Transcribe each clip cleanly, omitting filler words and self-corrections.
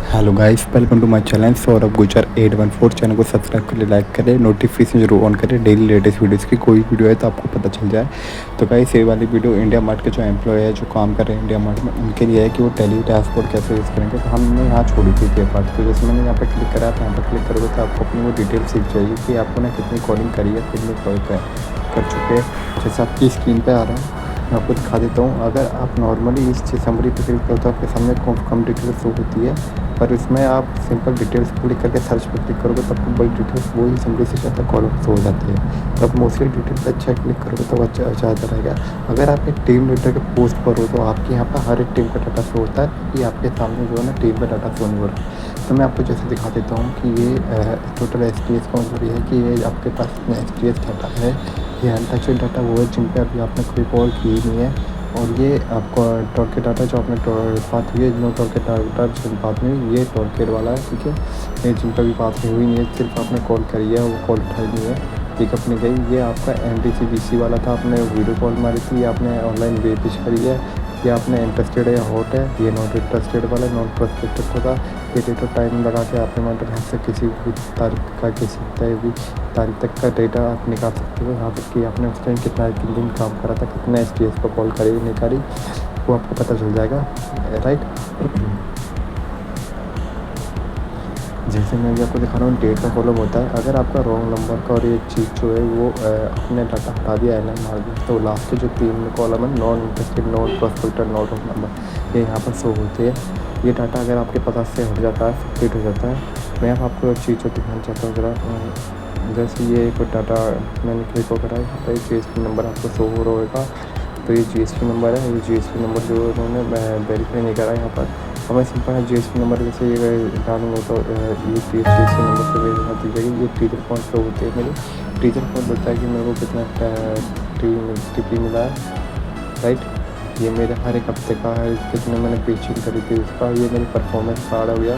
Hello guys, welcome to my channel Saurabh Gujar 814। Channel को subscribe करें, like करें, नोटिफिकेशन जरूर ऑन करें। डेली लेटेस्ट वीडियोस की कोई वीडियो है तो आपको पता चल जाए। तो गाइस, ये वाली वीडियो इंडिया मार्ट के जो एम्प्लॉय है, जो काम कर रहे हैं इंडिया मार्ट में, उनके लिए है कि वो टेली डैशबोर्ड कैसे यूज़ करेंगे। तो हमने यहाँ छोड़ी थी ये पार्ट। तो जैसे मैंने यहाँ पर क्लिक करा, तो यहाँ पर क्लिक करोगे तो आपको अपनी वो डिटेल सीख जाएगी कि आपको ना कितनी कॉलिंग करी है, कितनी कॉल कर चुके हैं। जैसे आपकी स्क्रीन पर आ रहा है, मैं आपको दिखा देता हूँ। अगर आप नॉर्मली इस समरी पर क्लिक करो तो आपके सामने कम डिटेल शो होती है, पर इसमें आप सिंपल डिटेल्स क्लिक करके सर्च पर क्लिक करोगे तो आपको बड़ी डिटेल्स वही समरी से ज़्यादा कॉलम्स हो जाते हैं। तो आप मोस्टली डिटेल पर अच्छा क्लिक करोगे तो अच्छा ज़्यादा रहेगा। अगर आप एक टीम लीडर के पोस्ट पर हो तो आपके यहाँ पर हर एक टीम का डाटा शो होता है कि आपके सामने जो है ना टीम का डाटा शो नहीं हो रहा है। तो मैं आपको जैसे दिखा देता हूँ कि ये टोटल एस का मतलब ये है कि ये आपके पास एस डाटा है। ये अनटचड डाटा वो है जिन पर अभी आपने कोई कॉल की नहीं है। और ये आपका टॉर्केट डाटा जो आपने बात हुई है, नो टॉर्केट डाटा जिन बात नहीं हुई, ये टॉर्केट वाला है, ठीक है। ये जिन पर भी बात नहीं हुई नहीं है, सिर्फ आपने कॉल करी है, वो कॉल उठाई नहीं है, पिकअप नहीं गई। ये आपका NTC-BC वाला था, आपने वीडियो कॉल मारी थी, ये आपने ऑनलाइन वेटिश करी है, ये आपने इंटरेस्टेड है या हॉट है। ये नॉट इंटरेस्टेड वाला नॉट प्रोस्पेक्टेड होगा। ये डेट और टाइम लगा के आपने मतलब यहाँ से किसी भी तारीख का, किसी भी तारीख तक का डेटा आप निकाल सकते हो। यहाँ तक कि आपने उस टाइम कितना दिन काम करा था, कितना STS पर कॉल करी नहीं करी, वो आपको पता चल जाएगा, राइट। जैसे मैं भी आपको दिखा रहा हूँ, डेट का कॉलम होता है। अगर आपका रॉन्ग नंबर का और ये चीज़ जो है वो अपने डाटा हटा दिया है ना मार दिया, तो लास्ट के जो 3 कॉलम है, non interested, non prospected, not of number, ये यहाँ पर शो होते हैं। ये डाटा अगर आपके पता से हट जाता है, सबमिट हो जाता है। मैं आपको एक चीज़ जो दिखाना चाहता हूँ ज़रा। जैसे ये कोई डाटा मैंने क्लिक करा है, यहाँ पर GST नंबर आपको शो हो रहा होगा। तो ये GST नंबर है। ये GST नंबर जो उन्होंने वेरीफाई नहीं करा है यहाँ पर। हमें सिंपल है GST नंबर जैसे ये डालूंगा तो ये GST नंबर से वेरीफाई दी जाएगी। ये टीचर पॉइंट शो होती है मेरी। टीचर पॉइंट बताता है कि मेरे को कितना TP मिला है, राइट। ये मेरे हर एक हफ्ते का है, कितने मैंने पेचिंग करी थी उसका। ये मेरी परफॉर्मेंस कार्ड हो गया।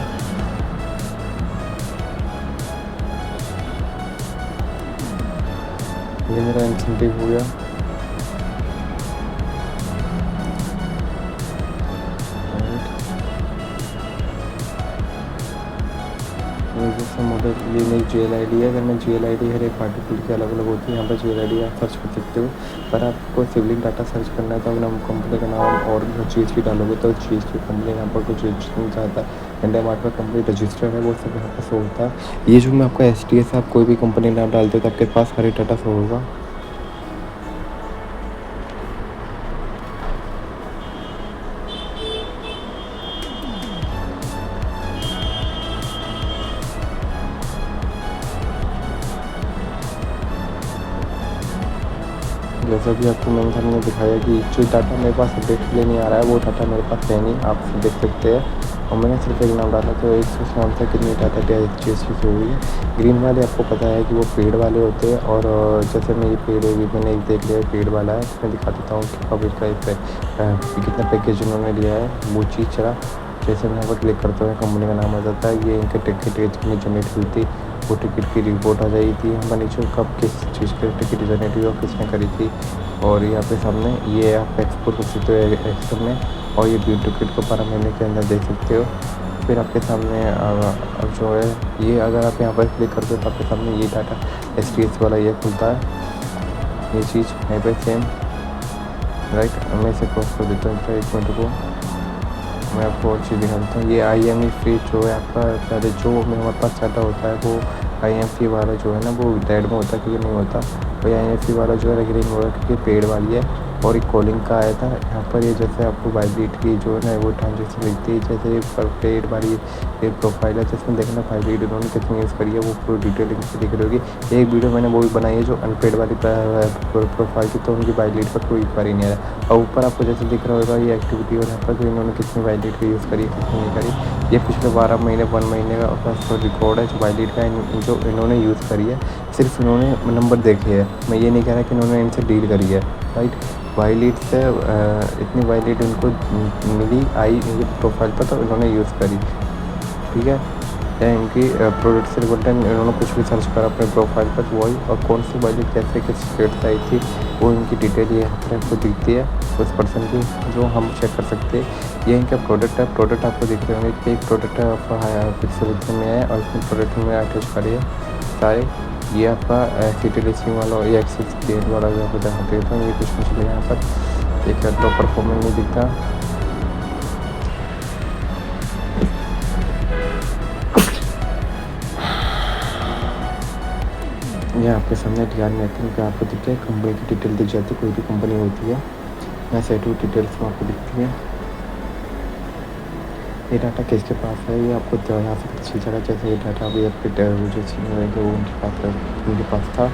ये मेरा इंसेंटिव हो गया। जैसे मॉडल, ये मेरी GL ID है। अगर मैं GL ID हर एक पार्टिकल की अलग अलग होती है, यहाँ पर GL ID आप सर्च कर सकते हो। पर आपको सिबलिंग डाटा सर्च करना है तो अगर हम कंपनी का नाम और चीज़ भी डालोगे तो चीज़ की कंपनी यहाँ पर कुछ नहीं चाहता। इंडिया मार्ट पर कंपनी रजिस्टर्ड है, वो सब यहाँ पर शो होता है। ये जो मैं आपको STS है, आप कोई भी कंपनी नाम डालते हो तो आपके पास हर एक डाटा शो होगा। जैसा भी आपको मैंने सामने दिखाया कि जो डाटा मेरे पास अपडेट के लिए नहीं आ रहा है, वो डाटा मेरे पास है नहीं, आप देख सकते हैं। और मैंने सिर्फ एक नाम डाला तो इस नाम से कितनी डाटा चीज़ हो हुई है। ग्रीन वाले आपको पता है कि वो पेड वाले होते हैं। और जैसे मैं ये पेड है, मैंने एक देख लिया पेड वाला है, तो मैं दिखा देता हूँ कि कब इसका कितना पैकेज उन्होंने लिया है, वो चीज़ चला। जैसे मैं यहाँ पर क्लिक करता हूँ, कंपनी का नाम आ जाता है। ये इनके टिकट में जनरेट हुई थी, वो टिकट की रिपोर्ट आ जाई थी यहाँ पर नीचे, कब किस चीज़ की टिकट जनरेट हुई और किसने करी थी। और यहाँ पे सामने ये आप एक्सपोर्ट कर सकते हो एक्सेल में, और ये व्यू टिकट को 12 महीने के अंदर देख सकते हो। फिर आपके सामने अब जो है ये, अगर आप यहाँ पर क्लिक करते हो तो आपके सामने ये डाटा STS वाला ये खुलता है, ये चीज़ यहाँ पर सेम, राइट। मैं इसे क्रॉस कर देता हूँ, 1 मिनट को मैं आपको और चीज़ दिखा देता हूँ। ये IME फ्री जो है आपका, पहले जो हमारे पास डाटा होता है वो IMC वाला जो है ना, वो रेड में होता है, क्योंकि नहीं होता। और IMC वाला जो है ग्रीन होगा क्योंकि पेड वाली है। और एक कॉलिंग का आया था यहाँ पर। ये जैसे आपको वाइब्रेट की जो है ना वो ट्रांजेक्शन दिखती है, जैसे ये पेड वाली ये प्रोफाइल है, जिसमें देखना वाइब्रेट उन्होंने कितनी यूज़ करी है, वो पूरी डिटेलिंग से दिख रही होगी। एक वीडियो मैंने वो भी बनाई है जो अनपेड वाली प्रोफाइल की, तो उनकी वाइब्रेट पर कोई क्वारी नहीं आ रहा। और ऊपर आपको जैसे दिख रहा होगा ये एक्टिविटी, और यहाँ पर इन्होंने कितनी वाइब्रेट की यूज़ करी है, कितनी नहीं करी। ये पिछले 12 महीने 1 महीने का रिकॉर्ड है जो वाइब्रेट का जो इन्होंने यूज़ करी है। सिर्फ इन्होंने नंबर देखे हैं, मैं ये नहीं कह रहा कि इन्होंने इनसे डील करी है, राइट। वायलेट से इतनी वायलेट उनको मिली आई ये प्रोफाइल पर, तो इन्होंने यूज़ करी, ठीक है। या इनकी प्रोडक्ट से रिलेटेड इन्होंने कुछ भी सर्च करा अपने प्रोफाइल पर वही, और कौन सी वाली कैसे किस स्टेट से आई थी वो इनकी डिटेल ये यहाँ पर आपको दिखती है उस पर्सन की, जो हम चेक कर सकते हैं। ये इनका प्रोडक्ट है, प्रोडक्ट आपको दिख रहे होंगे कि एक प्रोडक्ट है आपका पिक्सल में है, और इसमें प्रोडक्ट में अटैच करिए सारे। ये आपका सिटी लिस्टिंग वाला या एक्सेस क्रिएट वाला जो आपको दिखा देता हूँ, ये कुछ नहीं यहाँ पर एक लो परफॉर्मेंस नहीं दिखता। ये आपके सामने ध्यान नेटवर्क पे आपको दिखता है, कंपनी की डिटेल दिख जाती है, कोई भी कंपनी होती है, यहाँ सेट हुई डिटेल्स में आपको दिखती है। ये डाटा किसके पास है ये आपको यहाँ से पता चल जाएगा। जैसे ये डाटा अभी आपके जो सीनियर है वो उनके पास था,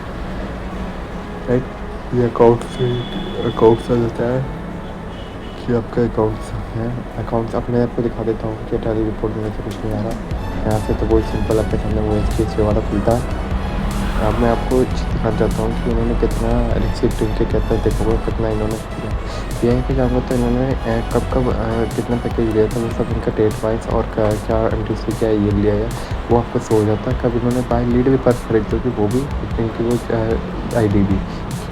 राइट। ये अकाउंट से देता है कि आपका अकाउंट्स है। अकाउंट्स अपने आपको दिखा देता हूँ कि टैली रिपोर्ट में से कुछ नहीं आ रहा यहाँ से, तो बहुत सिंपल आपके सामने वो एच वाला खुलता है। अब मैं आपको दिखाना चाहता हूँ कि इन्होंने कितना रिसिप्ट इनके कहता है, देखोगे कितना इन्होंने यहीं पे जाऊँगा तो इन्होंने कब कितना पैकेज लिया था वो सब इनका डेट वाइज और क्या एंट्री क्या ये लिया है वो आपको शो हो जाता है। कब इन्होंने बाय लीड भी पर खरीद होगी वो भी इनकी वो ID भी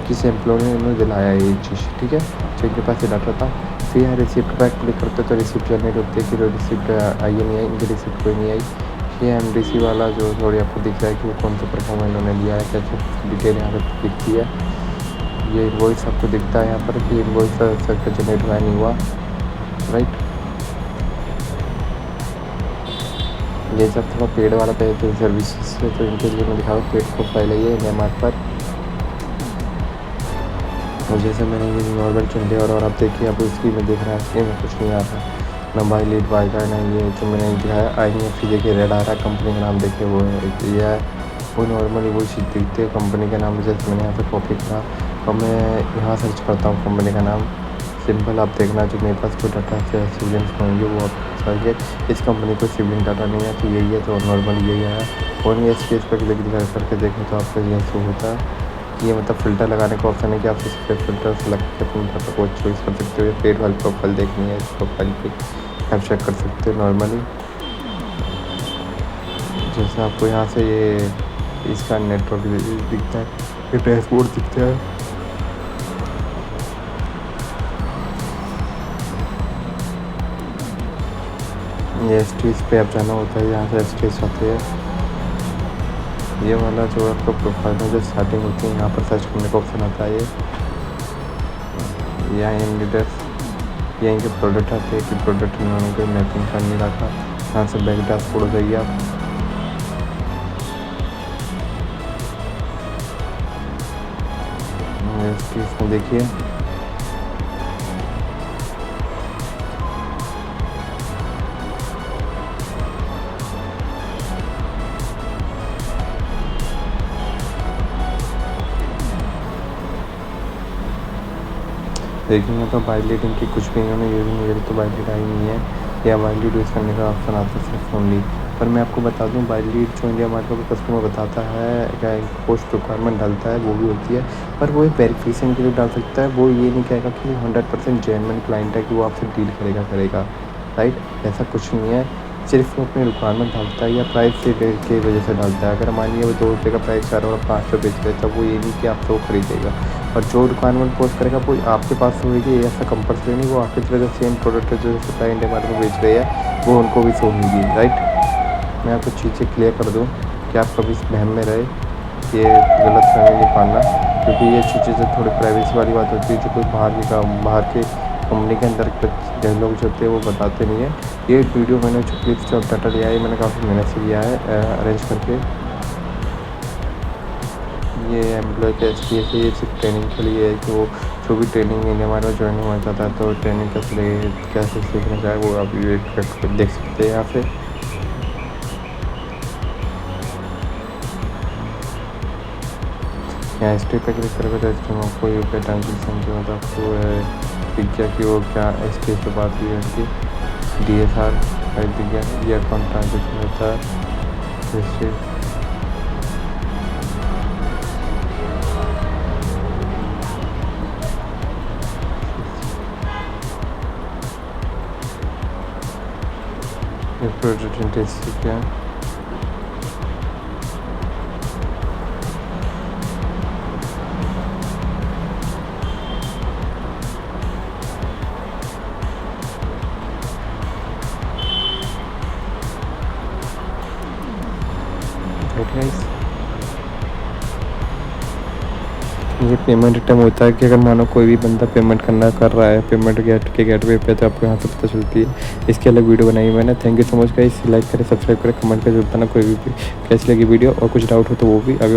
किसी एम्प्लॉय ने इन्होंने दिलाया है ये चीज़, ठीक है। तो इनके पास ये डाटा था। फिर यहाँ रिसिप्ट पर क्लिक करते तो रिसिप्ट जनरेट होती है कि रिसिप्ट आई नहीं आई, इनकी रिसिप्ट कोई नहीं आई। ये MDC वाला जो थोड़ी आपको दिख रहा है कि वो कौन सा परफॉर्म इन्होंने लिया है, कैसे डिटेल यहाँ पर दिखती है। ये इनवॉइस आपको दिखता है यहाँ पर कि इनवॉइस का जनरेट हुआ नहीं हुआ, राइट। ये सब थोड़ा पेड वाला पे सर्विसेज है तो इनके लिए मैं दिखाऊँ पेड प्रोफाइल है ये IndiaMart पर। और जैसे मैंने ये नॉर्मल चुन लिया और आप देखिए आप इसकी में देख रहा है इसके में कुछ नहीं आ रहा ना बाई लीड बाई का ना ये जो मैंने दिखाया INFC देखिए रेड आ रहा है, कंपनी का नाम देखिए वो ये है वो नॉर्मली वो चीज़ दिखती है कंपनी का नाम। जैसे मैंने यहाँ पे कॉपी करा और मैं यहाँ सर्च करता हूँ कंपनी का नाम, सिंपल आप देखना जो मेरे पास कोई डाटा से सिबलिंग्स होंगे वो आप चाहिए। इस कंपनी को सिबलिंग डाटा नहीं है तो यही है, तो नॉर्मली यही है। और ये इस केस पर क्लिक करके देखें तो आपको यह शो होता है कि ये मतलब फ़िल्टर लगाने का ऑप्शन है कि आप इस पर फ़िल्टर सेलेक्ट करके अपनी डाटा को चॉइस कर सकते हो। या पेड वाली प्रोफाइल देखनी है इस प्रोफाइल पे आप चेक कर सकते हो नॉर्मली। जैसे आपको यहाँ से ये इसका नेटवर्क दिखता है, ये डैशबोर्ड दिखता है। ये STS पे आप जाना होता है, यहाँ से STS आते हैं। ये वाला जो आपका प्रोफाइल है जो स्टार्टिंग होती है यहाँ पर सर्च करने का ऑप्शन आता है। ये इन लीडर्स ये इनके प्रोडक्ट आते हैं कि प्रोडक्ट इन्होंने कोई मैपिंग कर नहीं रखा। यहाँ से बैक डैशबोर्ड हो जाइए आप। इसमें देखिए देखेंगे तो बाई लीड इनकी कुछ भी इन्होंने यूज़ नहीं करी तो बाई लीड आई नहीं है, या बाई लीड यूज़ करने का ऑप्शन आता है सिर्फ ओनली। पर मैं आपको बता दूं बाई लीड जो IndiaMart का कस्टमर बताता है क्या पोस्ट रिक्वायरमेंट डालता है वो भी होती है, पर वो एक वेरिफिकेशन के लिए डाल सकता है। वो ये नहीं कहेगा कि 100% जेन्युइन क्लाइंट है कि वो आपसे डील करेगा, राइट। ऐसा कुछ नहीं है, सिर्फ वो अपनी रिक्वायरमेंट डालता है या प्राइस से की वजह से डालता है। अगर मानिए वो 2 रुपये का प्राइस चाह रहा है और 5 रुपये बेच रहे तो वो ये नहीं कि आपसे वो खरीदेगा। और जो रिक्वायरमेंट पोस्ट करेगा वो आपके पास होगी, ऐसा कंपल्सरी नहीं। वो आपकी तरह सेम प्रोडक्ट जो सप्लाई IndiaMart में बेच रहे हैं वो उनको भी शो होगी, राइट। मैं आपको चीज़ें क्लियर कर दूँ कि आप कभी इस बहम में रहे, ये गलत फहमी नहीं पालना, क्योंकि ये चीज़ें जो थोड़ी प्राइवेसी वाली बात होती है जो कोई बाहर के कंपनी के अंदर के लोग जो होते हैं वो बताते नहीं है। ये वीडियो मैंने जो क्लिप्स जो डाटा लिया है मैंने काफ़ी मेहनत से लिया है अरेंज करके। ये एम्प्लॉय के STS है, ये सिर्फ ट्रेनिंग के लिए है कि वो जो भी ट्रेनिंग IndiaMart में ज्वाइन होना चाहता है तो ट्रेनिंग कैसे सीखना चाहे वो आप ये देख सकते हैं यहाँ से। यहाँ ST पे क्लिक करेगा तो ST में आपको UPI ट्रांजेक्शन की मतलब आपको दिख गया कि वो क्या ST से बात हुई है उनकी DSR दिख गया, ये अकाउंट ट्रांजेक्शन होता है हिस्ट्री। प्रोडक्ट क्या ओके गाइस, ये पेमेंट रिटर्न होता है कि अगर मानो कोई भी बंदा पेमेंट कर रहा है पेमेंट गेटवे पे, तो आपको यहाँ से पता चलती है। इसकी अलग वीडियो बनाई है मैंने। Thank you so much guys, like करें, सब्सक्राइब करें, कमेंट करें, जरूर बताना कोई भी कैसी लगी वीडियो, और कुछ डाउट हो तो वो भी आगे